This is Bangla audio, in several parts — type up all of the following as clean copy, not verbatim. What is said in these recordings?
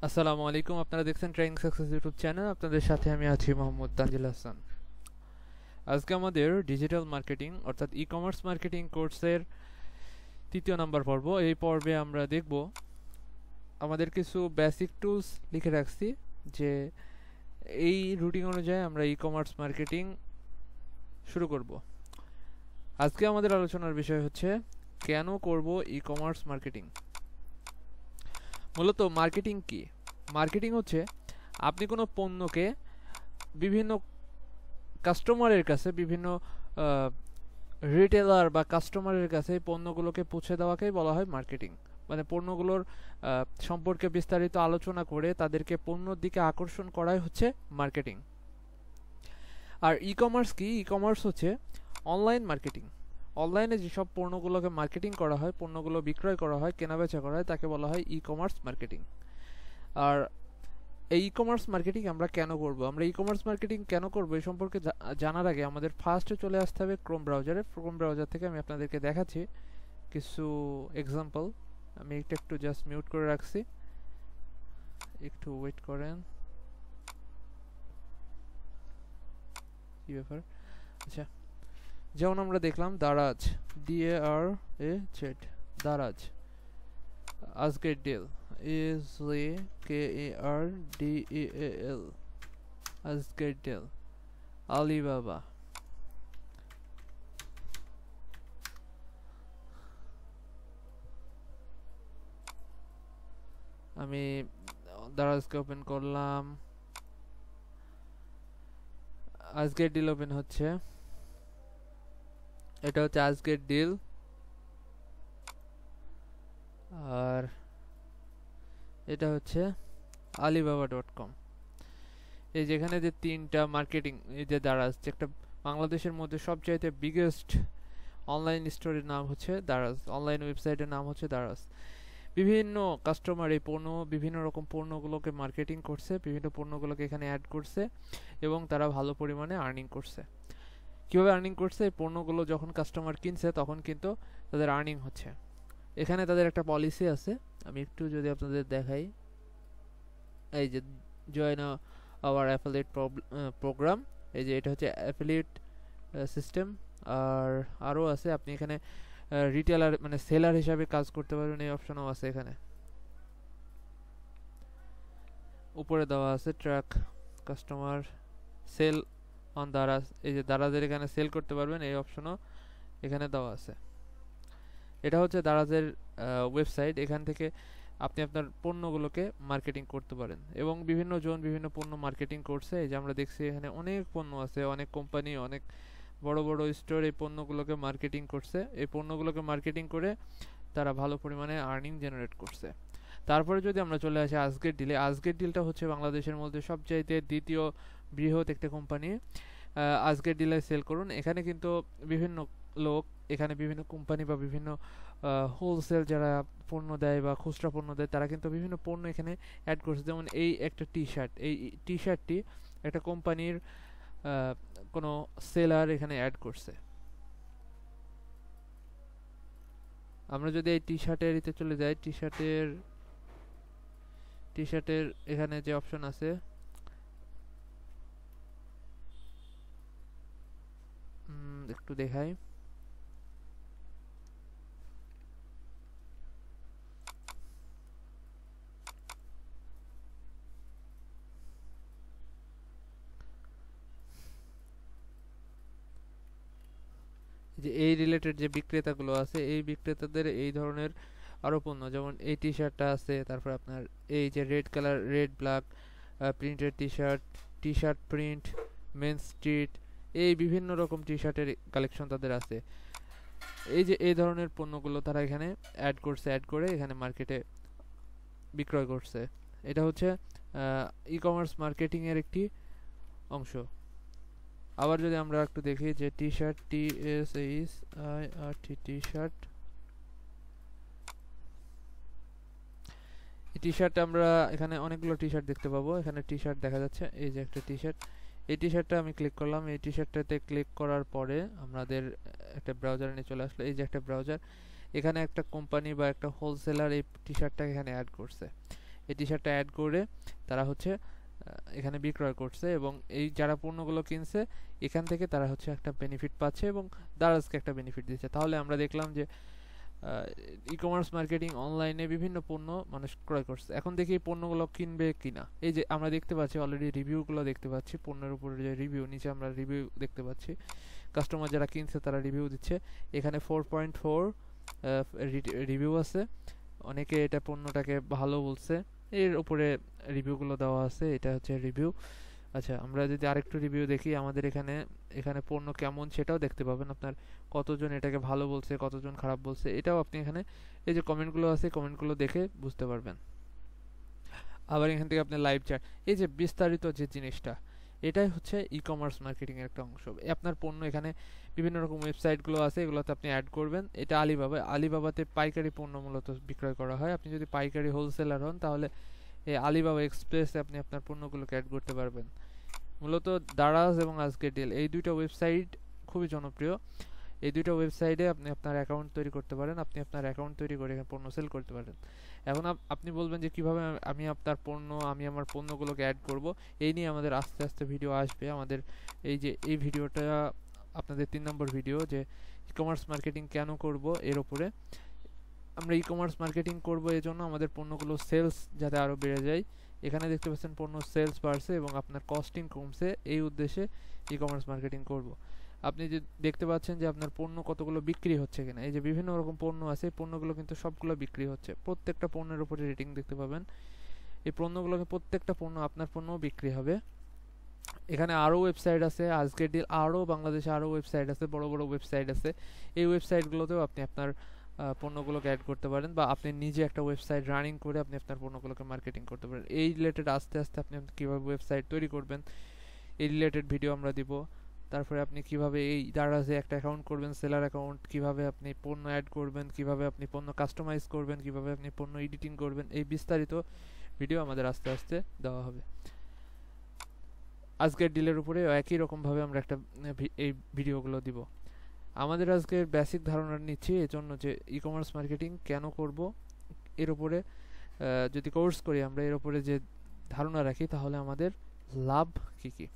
আসসালামু আলাইকুম, আপনারা দেখছেন ট্রেনিং সাকসেস ইউটিউব চ্যানেল। আপনাদের সাথে আমি আছি মোহাম্মদ তানজিল হাসান। আজকে আমাদের ডিজিটাল মার্কেটিং অর্থাৎ ই কমার্স মার্কেটিং কোর্সের তৃতীয় নাম্বার পর্ব। এই পর্বে আমরা দেখব আমাদের কিছু বেসিক টুলস লিখে রাখছি, যে এই রুটিন অনুযায়ী আমরা ই কমার্স মার্কেটিং শুরু করব। আজকে আমাদের আলোচনার বিষয় হচ্ছে কেন করব ই কমার্স মার্কেটিং। মূলত মার্কেটিং কি? মার্কেটিং হচ্ছে আপনি কোনো পণ্যকে বিভিন্ন কাস্টমারের কাছে, বিভিন্ন রিটেলার বা কাস্টমারের কাছে এই পণ্যগুলোকে পৌঁছে দেওয়াকেই বলা হয় মার্কেটিং। মানে পণ্যগুলোর সম্পর্কে বিস্তারিত আলোচনা করে তাদেরকে পণ্যর দিকে আকর্ষণ করাই হচ্ছে মার্কেটিং। আর ই কমার্স কি? ই কমার্স হচ্ছে অনলাইন মার্কেটিং। অনলাইনে যেসব পণ্যগুলোকে মার্কেটিং করা হয়, পণ্যগুলো বিক্রয় করা হয়, কেনাবেচা করা হয়, তাকে বলা হয় ই কমার্স মার্কেটিং। আর এই ই কমার্স মার্কেটিং আমরা কেন করব, আমরা ই কমার্স মার্কেটিং কেন করব এই সম্পর্কে জানার আগে আমাদের ফার্স্টে চলে আসতে হবে ক্রোম ব্রাউজারে। ক্রোম ব্রাউজার থেকে আমি আপনাদেরকে দেখাচ্ছি কিছু এক্সাম্পল। আমি এটা একটু জাস্ট মিউট করে রাখছি, একটু ওয়েট করেন। কি ব্যাপার? আচ্ছা, যেমন আমরা দেখলাম দারাজ, DARAZ, দারাজ, আজকের ডিল, AZKARDEAL, আজকের ডিল, আলিবাবা, আমি দারাজকে ওপেন করলাম, আজকের ডিল ওপেন হচ্ছে, এটা হচ্ছে আজকের ডিল। আর এটা হচ্ছে alibaba.com। এই যেখানে যে তিনটা মার্কেটিং, এই যে দারাজ, একটা বাংলাদেশের মধ্যে সবচাইতে বিগেস্ট অনলাইন স্টোরের নাম হচ্ছে দারাজ, অনলাইন ওয়েবসাইটের নাম হচ্ছে দারাজ। বিভিন্ন কাস্টমার এই পণ্য, বিভিন্ন রকম পণ্যগুলোকে মার্কেটিং করছে, বিভিন্ন পণ্যগুলোকে এখানে অ্যাড করছে এবং তারা ভালো পরিমাণে আর্নিং করছে। কীভাবে আর্নিং করছে? এই পণ্যগুলো যখন কাস্টমার কিনছে তখন কিন্তু তাদের আর্নিং হচ্ছে। এখানে তাদের একটা পলিসি আছে, আমি একটু যদি আপনাদের দেখাই, এই যে জয়েন আওয়ার অ্যাফিলিয়েট প্রোগ্রাম, এই যে এটা হচ্ছে অ্যাফিলিয়েট সিস্টেম। আর আরও আছে, আপনি এখানে রিটেলার মানে সেলার হিসাবে কাজ করতে পারবেন, এই অপশনও আছে। এখানে উপরে দেওয়া আছে track customer sell on Daraz, এই যে দারাজের এখানে সেল করতে পারবেন, এই অপশনও এখানে দেওয়া আছে। এটা হচ্ছে দারাজের ওয়েবসাইট, এখান থেকে আপনি আপনার পণ্যগুলোকে মার্কেটিং করতে পারেন এবং বিভিন্ন জন বিভিন্ন পণ্য মার্কেটিং করছে। এই যে আমরা দেখছি এখানে অনেক পণ্য আছে, অনেক কোম্পানি, অনেক বড় বড় স্টোর এই পণ্যগুলোকে মার্কেটিং করছে। এই পণ্যগুলোকে মার্কেটিং করে তারা ভালো পরিমাণে আর্নিং জেনারেট করছে। তারপরে যদি আমরা চলে আসি আজকের ডিলে, আজকের ডিলটা হচ্ছে বাংলাদেশের মধ্যে সবচাইতে দ্বিতীয় বৃহৎ একটা কোম্পানি। আজকের ডিলে সেল করুন, এখানে কিন্তু বিভিন্ন লোক, এখানে বিভিন্ন কোম্পানি বা বিভিন্ন হোলসেল যারা পণ্য দেয় বা খুচরা পণ্য দেয়, তারা কিন্তু বিভিন্ন পণ্য এখানে অ্যাড করছে। যেমন এই একটা টি শার্ট, এই টি শার্টটি একটা কোম্পানির কোনো সেলার এখানে অ্যাড করছে। আমরা যদি এই টি শার্টের ইতে চলে যাই, টি শার্টের এখানে যে অপশন আছে, একটু দেখাই, যে এই রিলেটেড যে বিক্রেতাগুলো আছে, এই বিক্রেতাদের এই ধরনের আরও পণ্য, যেমন এই টি শার্টটা আছে, তারপর আপনার এই যে red colour, red black printed T shirt print, main street, এই বিভিন্ন রকম টি শার্টের কালেকশন তাদের আছে। এই যে এই ধরনের পণ্যগুলো তারা এখানে অ্যাড করছে, অ্যাড করে এখানে মার্কেটে বিক্রয় করছে। এটা হচ্ছে ই কমার্স মার্কেটিংয়ের একটি অংশ। আবার যদি আমরা একটু দেখি যে T shirt, TSHIRT, T shirt, এই টি শার্ট আমরা এখানে অনেকগুলো টি শার্ট দেখতে পাবো। এখানে টি শার্ট দেখা যাচ্ছে, এই যে একটা টি শার্ট, এই টি শার্টটা আমি ক্লিক করলাম। এই টি শার্টটাতে ক্লিক করার পরে আমাদের একটা ব্রাউজারে নিয়ে চলে আসলো। এই যে একটা ব্রাউজার, এখানে একটা কোম্পানি বা একটা হোলসেলার এই টি শার্টটা এখানে অ্যাড করছে। এই টি শার্টটা অ্যাড করে তারা হচ্ছে এখানে বিক্রয় করছে এবং এই যারা পণ্যগুলো কিনছে এখান থেকে তারা হচ্ছে একটা বেনিফিট পাচ্ছে এবং দারাজকে একটা বেনিফিট দিচ্ছে। তাহলে আমরা দেখলাম যে ই কমার্স মার্কেটিং অনলাইনে বিভিন্ন পণ্য মানুষ ক্রয় করছে। এখন দেখি এই পণ্যগুলো কিনবে কিনা। এই যে আমরা দেখতে পাচ্ছি অলরেডি রিভিউগুলো দেখতে পাচ্ছি, পণ্যের উপরে যে রিভিউ, নিচে আমরা রিভিউ দেখতে পাচ্ছি, কাস্টমার যারা কিনছে তারা রিভিউ দিচ্ছে। এখানে 4.4 রিভিউ আছে, অনেকে এটা পণ্যটাকে ভালো বলছে, এর উপরে রিভিউগুলো দেওয়া আছে, এটা হচ্ছে রিভিউ। আচ্ছা, আমরা যদি আরেকটু রিভিউ দেখি, আমাদের এখানে পণ্য কেমন সেটাও দেখতে পাবেন, আপনার কতজন এটাকে ভালো বলছে, কতজন খারাপ বলছে, এটাও আপনি এখানে এই যে কমেন্টগুলো আছে কমেন্টগুলো দেখে বুঝতে পারবেন। আবার এখান থেকে আপনি লাইভ চ্যাট, এই যে বিস্তারিত যে জিনিসটা, এটাই হচ্ছে ই কমার্স মার্কেটিং এর একটা অংশ। আপনার পণ্য এখানে বিভিন্ন রকম ওয়েবসাইটগুলো আছে, এগুলোতে আপনি অ্যাড করবেন। এটা আলিবাবাতে পাইকারি পণ্য মূলত বিক্রয় করা হয়। আপনি যদি পাইকারি হোলসেলার হন তাহলে এই আলিবাবা এক্সপ্রেসে আপনি আপনার পণ্যগুলোকে অ্যাড করতে পারবেন। মূলত দারাজ এবং আজকের ডিল এই দুইটা ওয়েবসাইট খুবই জনপ্রিয়। এই দুইটা ওয়েবসাইটে আপনি আপনার অ্যাকাউন্ট তৈরি করতে পারেন, আপনি আপনার অ্যাকাউন্ট তৈরি করে এখানে পণ্য সেল করতে পারেন। এখন আপনি বলবেন যে কিভাবে আমি আমার পণ্যগুলোকে অ্যাড করব। এই নিয়ে আমাদের আস্তে আস্তে ভিডিও আসবে। আমাদের এই ভিডিওটা আপনাদের 3 নম্বর ভিডিও, যে ই কমার্স মার্কেটিং কেন করব, এর উপরে। আমরা ই কমার্স মার্কেটিং করব এই জন্য আমাদের পণ্যগুলো সেলস যাতে আরও বেড়ে যায়। এখানে দেখতে পাচ্ছেন পণ্য সেলস বাড়ছে এবং আপনার কস্টিং কমছে, এই উদ্দেশ্যে ই কমার্স মার্কেটিং করব। আপনি যে দেখতে পাচ্ছেন যে আপনার পণ্য কতগুলো বিক্রি হচ্ছে কিনা, এই যে বিভিন্ন রকম পণ্য আছে, এই পণ্যগুলো কিন্তু সবগুলো বিক্রি হচ্ছে। প্রত্যেকটা পণ্যের উপরে রেটিং দেখতে পাবেন। এই পণ্যগুলোকে প্রত্যেকটা পণ্য আপনার পণ্যও বিক্রি হবে। এখানে আরও ওয়েবসাইট আছে, আজকের ডিল আরও বাংলাদেশে আরও ওয়েবসাইট আছে, বড় বড় ওয়েবসাইট আছে। এই ওয়েবসাইটগুলোতেও আপনি আপনার পণ্যগুলোকে অ্যাড করতে পারেন, বা আপনি নিজে একটা ওয়েবসাইট রানিং করে আপনি আপনার পণ্যগুলোকে মার্কেটিং করতে পারেন। এই রিলেটেড আস্তে আস্তে আপনি কীভাবে ওয়েবসাইট তৈরি করবেন এই রিলেটেড ভিডিও আমরা দিব। তারপরে আপনি কিভাবে এই দারাজে একটা অ্যাকাউন্ট করবেন, সেলার অ্যাকাউন্ট, কিভাবে আপনি পণ্য অ্যাড করবেন, কিভাবে আপনি পণ্য কাস্টমাইজ করবেন, কিভাবে আপনি পণ্য এডিটিং করবেন, এই বিস্তারিত ভিডিও আমাদের আস্তে আস্তে দেওয়া হবে। আজকের ডিলের উপরে একই রকমভাবে আমরা এই ভিডিওগুলো দিব। আমাদের আজকের বেসিক ধারণা নিচ্ছি এজন্য যে ই কমার্স মার্কেটিং কেন করব, এর উপরে যদি কোর্স করি আমরা, এর উপরে যে ধারণা রাখি, তাহলে আমাদের লাভ কী কী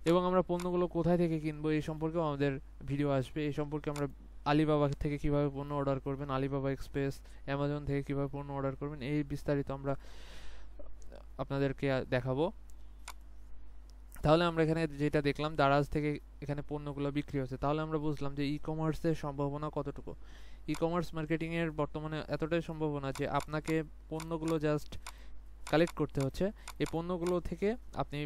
এবং আমরা পণ্যগুলো কোথায় থেকে কিনবো এই সম্পর্কেও আমাদের ভিডিও আসবে। এই সম্পর্কে আমরা আলিবাবা থেকে কিভাবে পণ্য অর্ডার করবেন, আলিবাবা এক্সপ্রেস, অ্যামাজন থেকে কিভাবে পণ্য অর্ডার করবেন, এই বিস্তারিত আমরা আপনাদেরকে দেখাবো। তাহলে আমরা এখানে যেটা দেখলাম, দারাজ থেকে এখানে পণ্যগুলো বিক্রি হচ্ছে, তাহলে আমরা বুঝলাম যে ই কমার্সের সম্ভাবনা কতটুকু। ই কমার্স মার্কেটিংয়ের বর্তমানে এতটাই সম্ভাবনা যে আপনাকে পণ্যগুলো জাস্ট কালেক্ট করতে হচ্ছে, এই পণ্যগুলো থেকে আপনি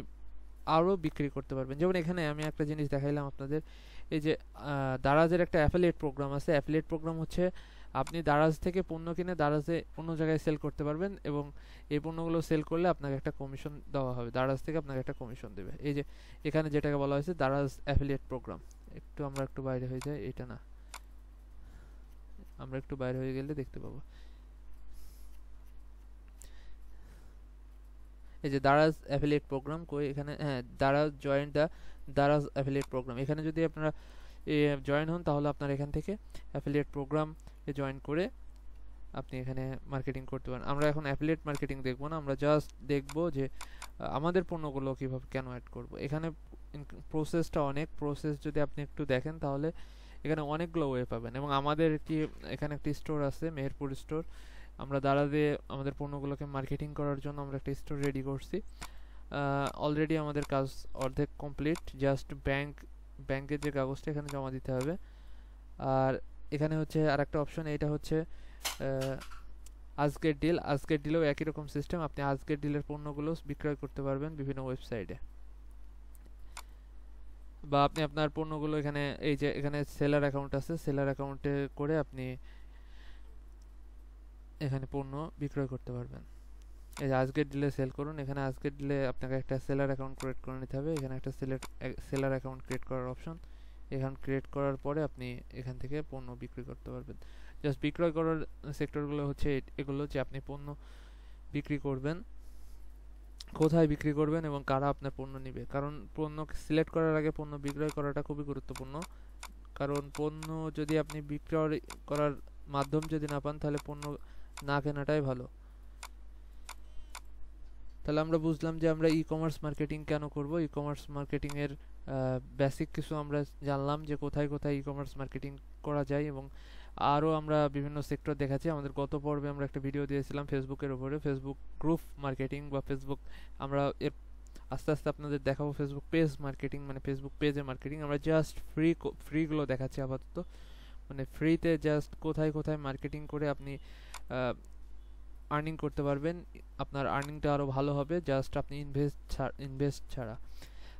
আরও বিক্রি করতে পারবেন। যেমন এখানে আমি একটা জিনিস দেখাইলাম আপনাদের, এই যে দারাজের একটা অ্যাফিলিয়েট প্রোগ্রাম আছে। অ্যাফিলিয়েট প্রোগ্রাম হচ্ছে আপনি দারাজ থেকে পণ্য কিনে দারাজে অন্য জায়গায় সেল করতে পারবেন এবং এই পণ্যগুলো সেল করলে আপনাকে একটা কমিশন দেওয়া হবে, দারাজ থেকে আপনাকে একটা কমিশন দেবে। এই যে এখানে যেটাকে বলা হয়েছে দারাজ অ্যাফিলিয়েট প্রোগ্রাম। আমরা একটু বাইরে হয়ে যাই, এটা না, আমরা একটু বাইরে হয়ে গেলে দেখতে পাবো। এই যে দারাজ অ্যাফিলিয়েট প্রোগ্রাম কই, এখানে হ্যাঁ, Daraz join the Daraz affiliate programme. এখানে যদি আপনারা জয়েন হন তাহলে আপনার এখান থেকে অ্যাফিলিয়েট প্রোগ্রাম জয়েন করে আপনি এখানে মার্কেটিং করতে পারেন। আমরা এখন অ্যাফিলিয়েট মার্কেটিং দেখবো না, আমরা জাস্ট দেখবো যে আমাদের পণ্যগুলো কীভাবে কেন অ্যাড করব। এখানে প্রসেসটা অনেক, প্রসেস যদি আপনি একটু দেখেন তাহলে এখানে অনেকগুলো ওয়ে পাবেন। এবং আমাদের এখানে একটি স্টোর আছে, মেহেরপুর স্টোর। আমরা দারাজে আমাদের পণ্যগুলোকে মার্কেটিং করার জন্য আমরা একটা স্টোর রেডি করছি। অলরেডি আমাদের কাজ অর্ধেক কমপ্লিট, জাস্ট ব্যাংকের যে কাগজটা এখানে জমা দিতে হবে। আর এখানে হচ্ছে আরেকটা অপশন, এটা হচ্ছে আজকের ডিলেও একই রকম সিস্টেম, আপনি আজকের ডিলের পণ্যগুলো বিক্রয় করতে পারবেন বিভিন্ন ওয়েবসাইটে, বা আপনি আপনার পণ্যগুলো এখানে এই যে এখানে সেলার অ্যাকাউন্ট আছে, সেলার অ্যাকাউন্টে করে আপনি এখানে পণ্য বিক্রয় করতে পারবেন। এই যে আজকের ডিলে সেল করুন, এখানে আজকের ডিলে আপনাকে একটা সেলার অ্যাকাউন্ট ক্রিয়েট করে নিতে হবে। এখানে একটা সেলার অ্যাকাউন্ট ক্রিয়েট করার অপশন, এখানে ক্রিয়েট করার পরে আপনি এখান থেকে পণ্য বিক্রি করতে পারবেন। জাস্ট বিক্রয় করার সেক্টরগুলো হচ্ছে এগুলো, যে আপনি পণ্য বিক্রি করবেন, কোথায় বিক্রি করবেন এবং কারা আপনার পণ্য নেবে। কারণ পণ্য সিলেক্ট করার আগে পণ্য বিক্রয় করাটা খুবই গুরুত্বপূর্ণ, কারণ পণ্য যদি আপনি বিক্রয় করার মাধ্যম যদি না পান তাহলে পণ্য না কেনাটাই ভালো। তাহলে আমরা বুঝলাম যে আমরা ই কমার্স মার্কেটিং কেন করব। ই কমার্স মার্কেটিং এর বেসিক কিছু আমরা জানলাম যে কোথায় কোথায় ই কমার্স মার্কেটিং করা যায়, এবং আরও আমরা বিভিন্ন সেক্টর দেখাচ্ছি। আমাদের গত পর্বে আমরা একটা ভিডিও দিয়েছিলাম ফেসবুকের উপরে, ফেসবুক গ্রুপ মার্কেটিং বা ফেসবুক, আমরা এর আস্তে আস্তে আপনাদের দেখাবো ফেসবুক পেজ মার্কেটিং, মানে ফেসবুক পেজে মার্কেটিং। আমরা জাস্ট ফ্রিগুলো দেখাচ্ছি আপাতত, মানে ফ্রিতে জাস্ট কোথায় কোথায় মার্কেটিং করে আপনি আর্নিং করতে পারবেন, আপনার আর্নিংটা আরও ভালো হবে জাস্ট আপনি ইনভেস্ট ছাড়া।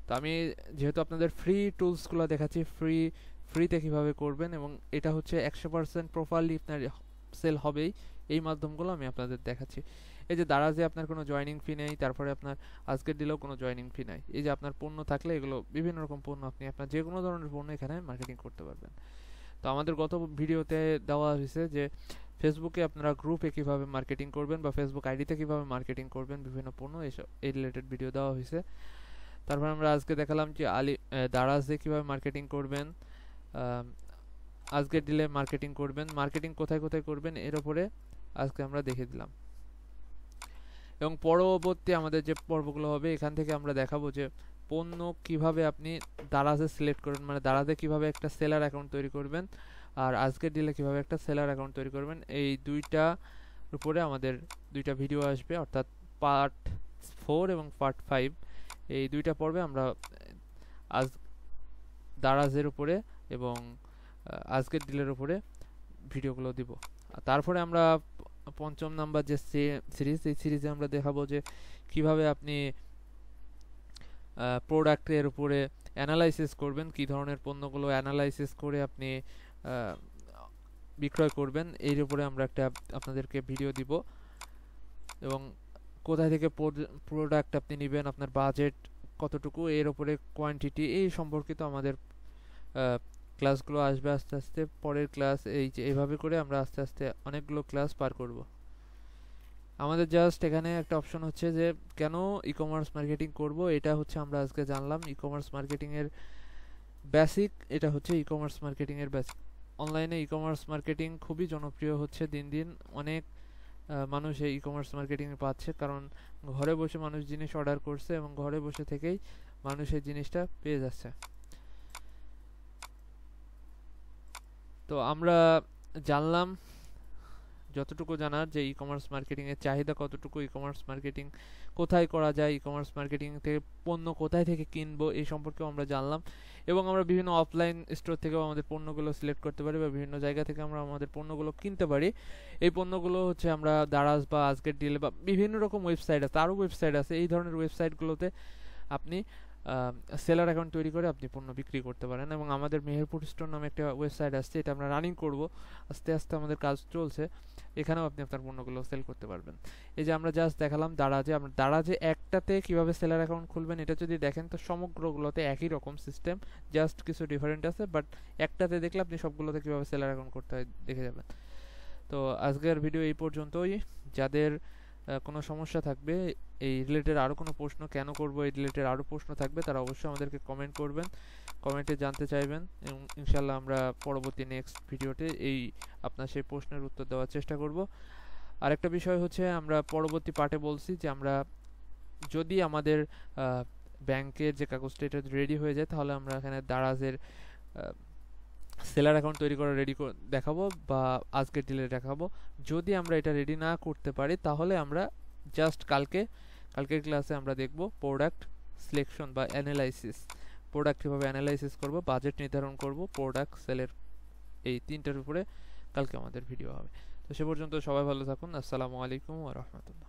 তো আমি যেহেতু আপনাদের ফ্রি টুলসগুলো দেখাচ্ছি, ফ্রিতে কীভাবে করবেন, এবং এটা হচ্ছে 100% প্রপারলি আপনার সেল হবেই, এই মাধ্যমগুলো আমি আপনাদের দেখাচ্ছি। এই যে দারাজে আপনার কোনো জয়নিং ফি নেই, তারপরে আপনার আজকের দিলেও কোনো জয়নিং ফি নাই। এই যে আপনার পণ্য থাকলে এগুলো বিভিন্ন রকম পণ্য, আপনি আপনার যে কোনো ধরনের পণ্য এখানে মার্কেটিং করতে পারবেন। তো আমাদের গত ভিডিওতে দেওয়া হয়েছে যে ফেসবুকে আপনারা গ্রুপে কীভাবে মার্কেটিং করবেন বা ফেসবুক আইডিতে কীভাবে মার্কেটিং করবেন বিভিন্ন পণ্য, এই রিলেটেড ভিডিও দেওয়া হয়েছে। তারপর আমরা আজকে দেখালাম যে দারাজে কীভাবে মার্কেটিং করবেন, আজকের দিলে মার্কেটিং করবেন, মার্কেটিং কোথায় কোথায় করবেন এর উপরে আজকে আমরা দেখে দিলাম। এবং পরবর্তী আমাদের যে পর্বগুলো হবে এখান থেকে আমরা দেখাবো যে পণ্য কিভাবে আপনি দারাজে সিলেক্ট করবেন, মানে দারাজে কিভাবে একটা সেলার অ্যাকাউন্ট তৈরি করবেন, আর আজকের দিলে কিভাবে একটা সেলার অ্যাকাউন্ট তৈরি করবেন। এই দুইটার উপরে আমাদের দুইটা ভিডিও আসবে, অর্থাৎ পার্ট 4 এবং পার্ট 5, এই দুইটা পর্বে আমরা আজ দারাজের উপরে এবং আজকের ডিলের উপরে ভিডিওগুলো দিব। তারপরে আমরা 5ম নাম্বার যে সিরিজ, এই সিরিজে আমরা দেখাবো যে কিভাবে আপনি প্রোডাক্টের উপরে অ্যানালাইসিস করবেন, কি ধরনের পণ্যগুলো অ্যানালাইসিস করে আপনি বিক্রয় করবেন, এর উপরে আমরা একটা আপনাদেরকে ভিডিও দিব। এবং কোথায় থেকে প্রোডাক্ট আপনি নেবেন, আপনার বাজেট কতটুকু, এর উপরে কোয়ান্টিটি, এই সম্পর্কিত আমাদের ক্লাসগুলো আসবে আস্তে আস্তে পরের ক্লাস। এই যে এইভাবে করে আমরা আস্তে আস্তে অনেকগুলো ক্লাস পার করব। আমাদের জাস্ট এখানে একটা অপশন হচ্ছে যে কেন ই কমার্স মার্কেটিং করব, এটা হচ্ছে আমরা আজকে জানলাম ই কমার্স মার্কেটিং এর বেসিক। এটা হচ্ছে ই কমার্স মার্কেটিং এর বেসিক। অনলাইনে ই কমার্স মার্কেটিং খুবই জনপ্রিয় হচ্ছে দিন দিন, অনেক মানুষ এই ই কমার্স মার্কেটিং পাচ্ছে, কারণ ঘরে বসে মানুষ জিনিস অর্ডার করছে এবং ঘরে বসে থেকেই মানুষ এই জিনিসটা পেয়ে যাচ্ছে। তো আমরা জানলাম যতটুকু জানার যে ই কমার্স মার্কেটিং এর চাহিদা কতটুকু, ই কমার্স মার্কেটিং কোথায় করা যায়, ই কমার্স মার্কেটিং থেকে পণ্য কোথায় থেকে কিনবো এই সম্পর্কেও আমরা জানলাম। এবং আমরা বিভিন্ন অফলাইন স্টোর থেকেও আমাদের পণ্যগুলো সিলেক্ট করতে পারি বা বিভিন্ন জায়গা থেকে আমরা আমাদের পণ্যগুলো কিনতে পারি। এই পণ্যগুলো হচ্ছে আমরা দারাজ বা আজকের ডিলে বা বিভিন্ন রকম ওয়েবসাইট আছে, আরও ওয়েবসাইট আছে, এই ধরনের ওয়েবসাইটগুলোতে আপনি সেলার অ্যাকাউন্ট তৈরি করে আপনি পণ্য বিক্রি করতে পারেন। এবং আমাদের মেহেরপুর স্টোর নামে একটা ওয়েবসাইট আসছে, এটা আমরা রানিং করব, আস্তে আস্তে আমাদের কাজ চলছে, এখানেও আপনি আপনার পণ্যগুলো সেল করতে পারবেন। এই যে আমরা জাস্ট দেখালাম দারাজে, আমরা দারাজে একটাতে কিভাবে সেলার অ্যাকাউন্ট খুলবেন এটা যদি দেখেন তো সমগ্রগুলোতে একই রকম সিস্টেম, জাস্ট কিছু ডিফারেন্ট আছে, বাট একটাতে দেখলে আপনি সবগুলোতে কিভাবে সেলার অ্যাকাউন্ট করতে হয় দেখে যাবেন। তো আজকের ভিডিও এই পর্যন্তই। যাদের কোনো সমস্যা থাকবে এই রিলেটেড, আরও কোনো প্রশ্ন কেন করব এই রিলেটেড আরও প্রশ্ন থাকবে, তারা অবশ্যই আমাদেরকে কমেন্ট করবেন, কমেন্টে জানতে চাইবেন, এবং ইনশাল্লাহ আমরা পরবর্তী নেক্সট ভিডিওতে এই আপনার সেই প্রশ্নের উত্তর দেওয়ার চেষ্টা করব। আরেকটা বিষয় হচ্ছে আমরা পরবর্তী পার্টে বলছি যে আমরা যদি আমাদের ব্যাংকের যে কাগজটা এটা রেডি হয়ে যায় তাহলে আমরা এখানে দারাজের সেলার অ্যাকাউন্ট তৈরি করা রেডি দেখাবো বা আজকের ডিলে দেখাবো। যদি আমরা এটা রেডি না করতে পারি তাহলে আমরা জাস্ট কালকের ক্লাসে আমরা দেখব প্রোডাক্ট সিলেকশন বা অ্যানালাইসিস, প্রোডাক্ট কীভাবে অ্যানালাইসিস করব, বাজেট নির্ধারণ করব, প্রোডাক্ট সেলের, এই তিনটার উপরে কালকে আমাদের ভিডিও হবে। তো সে পর্যন্ত সবাই ভালো থাকুন। আসসালামু আলাইকুম ওয়া রাহমাতুল্লাহ।